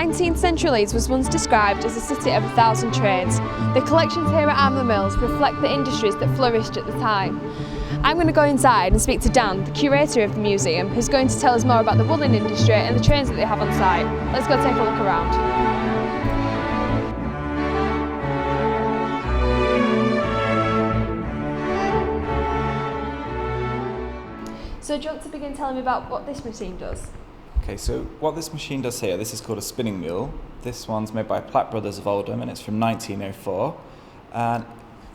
19th century Leeds was once described as a city of 1,000 trades. The collections here at Armley Mills reflect the industries that flourished at the time. I'm going to go inside and speak to Dan, the curator of the museum, who's going to tell us more about the woolen industry and the trains that they have on site. Let's go take a look around. So do you want to begin telling me about what this machine does? Okay, so what this machine does here, this is called a spinning mule. This one's made by Platt Brothers of Oldham and it's from 1904. And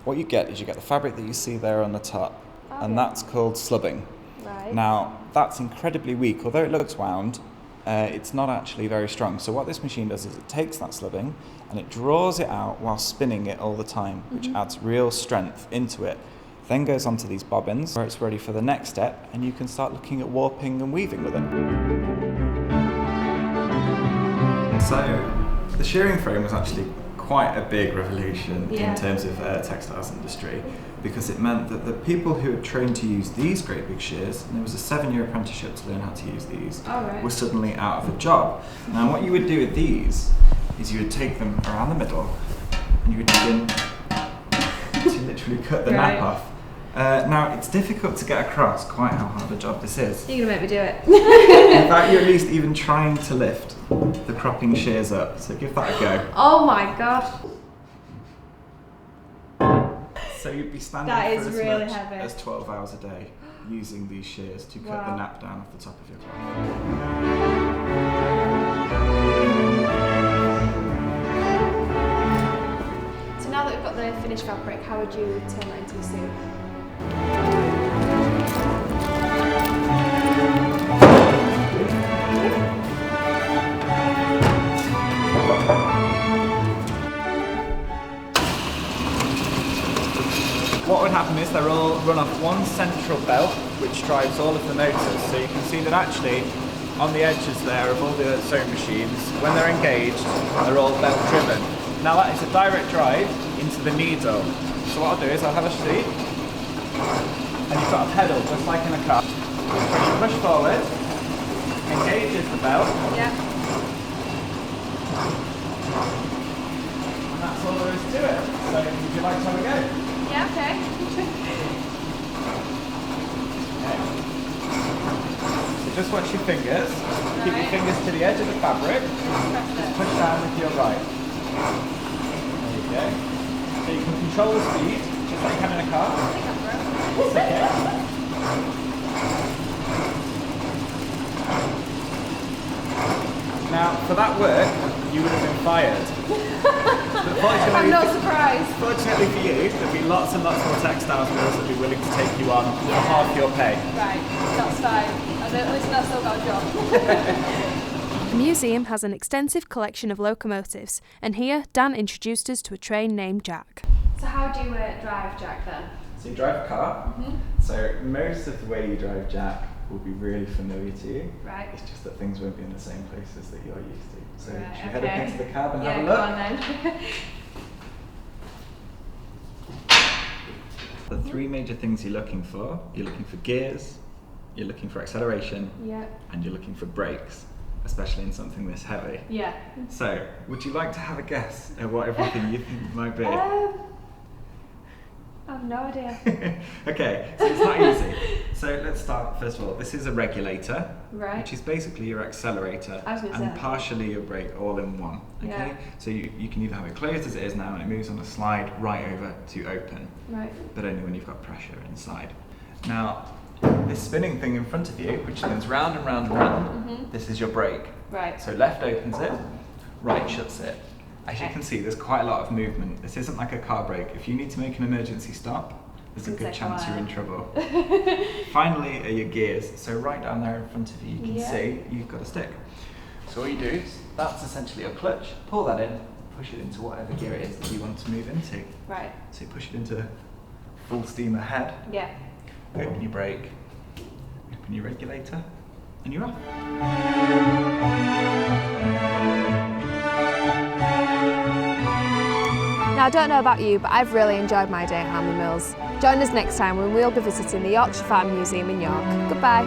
what you get is you get the fabric that you see there on the top, and that's called slubbing. Right. Now, that's incredibly weak. Although it looks wound, it's not actually very strong. So what this machine does is it takes that slubbing and it draws it out while spinning it all the time, which adds real strength into it. Then goes onto these bobbins where it's ready for the next step, and you can start looking at warping and weaving with it. So the shearing frame was actually quite a big revolution in terms of textiles industry, because it meant that the people who had trained to use these great big shears, and there was a 7-year apprenticeship to learn how to use these, were suddenly out of a job. Now what you would do with these is you would take them around the middle and you would begin to literally cut the nap off. Now, it's difficult to get across quite how hard a job this is. You're going to make me do it. In fact, you're at least even trying to lift the cropping shears up, so give that a go. Oh my god. So you'd be standing for as really much heavy. as 12 hours a day using these shears to cut the nap down off the top of your cloth. So now that we've got the finished fabric, how would you turn that into a suit? What would happen is they're all run off one central belt which drives all of the motors. So you can see that actually on the edges there of all the sewing machines, when they're engaged, they're all belt driven. Now that is a direct drive into the needle. So what I'll do is I'll have a seat, and you've got a pedal just like in a car. When you push forward, engages the belt. Yeah. And that's all there is to it. So would you like to have a go? Yeah, okay. So just watch your fingers. Keep your fingers to the edge of the fabric. Just push down with your right. There you go. So you can control the speed, just like you can in a car. It's okay. Now, for that work, you would have been fired. I'm not surprised. Fortunately for you, there'll be lots and lots more textiles mills that will be willing to take you on for half your pay. Right, that's fine. At least I've still got a job. The museum has an extensive collection of locomotives, and here Dan introduced us to a train named Jack. So how do you drive Jack then? So you drive a car, so most of the way you drive Jack will be really familiar to you. Right. It's just that things won't be in the same places that you're used to. So should we head up okay. into the cab and have a look? Go on then. The three major things you're looking for gears, you're looking for acceleration, and you're looking for brakes, especially in something this heavy. Yeah. So, would you like to have a guess at what everything you think it might be? I have no idea. Okay, so it's not easy. So let's start, first of all, this is a regulator, which is basically your accelerator and partially your brake all in one. Okay, so you can either have it closed as it is now and it moves on a slide right over to open, but only when you've got pressure inside. Now, this spinning thing in front of you, which spins round and round and round, this is your brake. So left opens it, right shuts it. As you can see, there's quite a lot of movement. This isn't like a car brake. If you need to make an emergency stop, there's a good chance you're in trouble. Finally are your gears. So right down there in front of you, you can see you've got a stick. So all you do is, that's essentially your clutch. Pull that in, push it into whatever gear it is that you want to move into. So you push it into full steam ahead. Open your brake, open your regulator, and you're off. Now, I don't know about you, but I've really enjoyed my day at Armley Mills. Join us next time when we'll be visiting the Yorkshire Farm Museum in York. Goodbye.